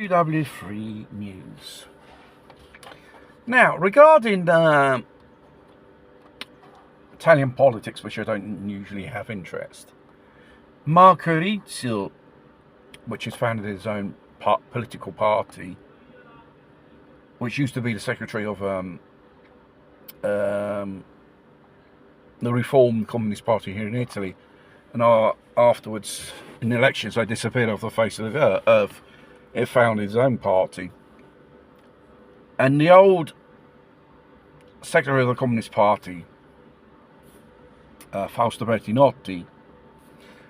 WW3 News. Now, regarding Italian politics, which I don't usually have interest, Marco Rizzo, which has founded his own political party, which used to be the secretary of the Reformed Communist Party here in Italy, and afterwards, in the elections, they disappeared off the face of the earth. It founded his own party. And the old secretary of the Communist Party, Fausto Bertinotti,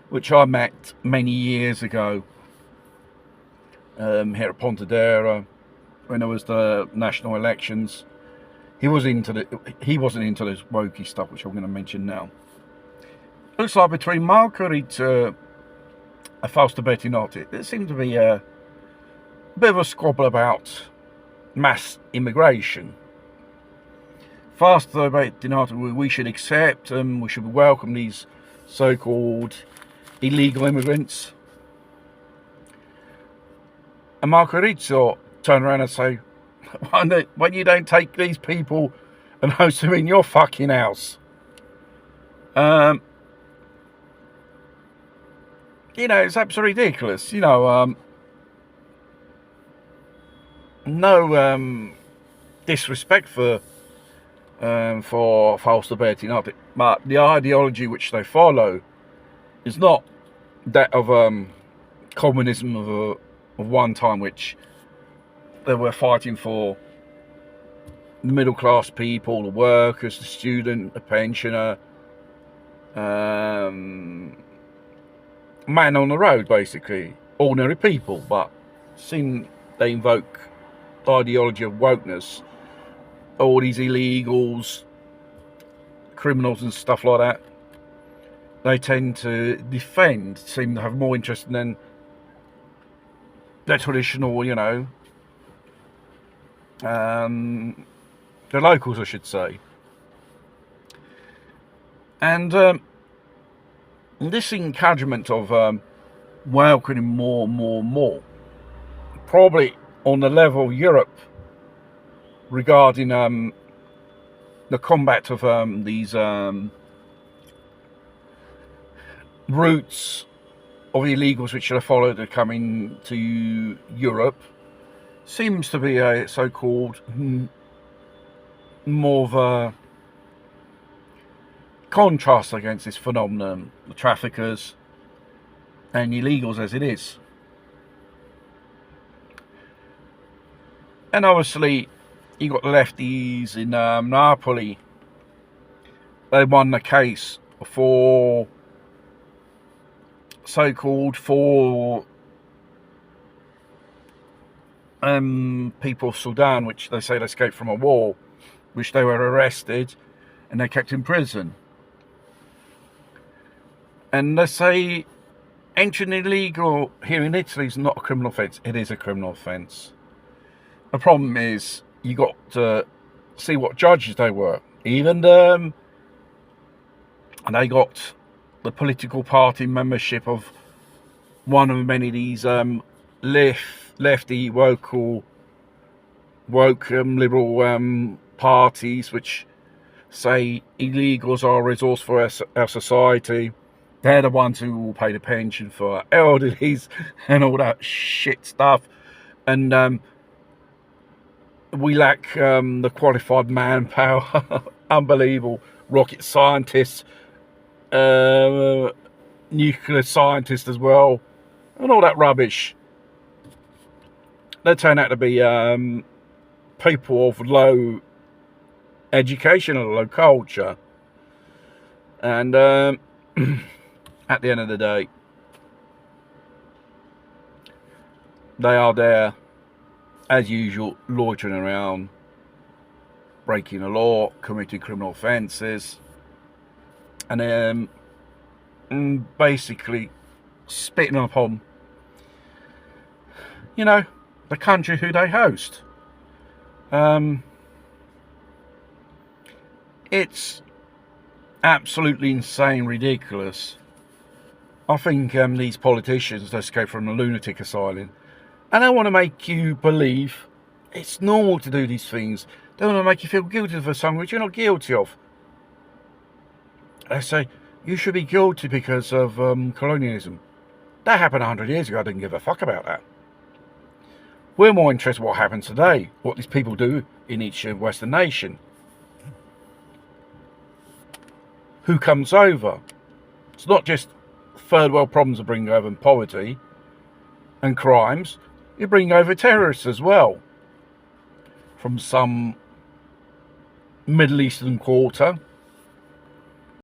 which I met many years ago here at Pontedera when there was the national elections. He wasn't into this wokey stuff, which I'm going to mention now. Looks like between Marco Rizzo and Fausto Bertinotti, there seemed to be a bit of a squabble about mass immigration. Fausto Bertinotti, we should accept them, we should welcome these so-called illegal immigrants. And Marco Rizzo turned around and say, when you don't take these people and host them in your fucking house. It's absolutely ridiculous. No disrespect for Fausto Bertinotti, but the ideology which they follow is not that of communism of one time, which they were fighting for the middle class people, the workers, the student, the pensioner, man on the road, basically ordinary people. But seeing they invoke the ideology of wokeness, all these illegals, criminals and stuff like that, they tend to seem to have more interest than the traditional, the locals, I should say. And this encouragement of welcoming more, probably on the level of Europe, regarding the combat of these routes of the illegals which are followed are coming to Europe, seems to be a so-called more of a contrast against this phenomenon, the traffickers and illegals as it is. And obviously, you got the lefties in Napoli. They won the case for so-called people of Sudan, which they say they escaped from a war, which they were arrested and they kept in prison. And they say entering illegal here in Italy is not a criminal offence. It is a criminal offence. The problem is you got to see what judges they were. Even and they got the political party membership of one of many of these lefty woke liberal parties which say illegals are a resource for our society. They're the ones who will pay the pension for elderlies and all that shit stuff. And we lack the qualified manpower. Unbelievable. Rocket scientists, nuclear scientists as well, and all that rubbish. They turn out to be people of low education and low culture. And at the end of the day, they are there, as usual, loitering around, breaking the law, committing criminal offences, and basically spitting upon, the country who they host. It's absolutely insane, ridiculous. I think these politicians that escape from a lunatic asylum And they want to make you believe it's normal to do these things. They want to make you feel guilty for something which you're not guilty of. They say, you should be guilty because of colonialism. That happened 100 years ago. I didn't give a fuck about that. We're more interested in what happens today, what these people do in each Western nation. Who comes over? It's not just third world problems that bring over poverty and crimes. You bring over terrorists as well. From some Middle Eastern quarter.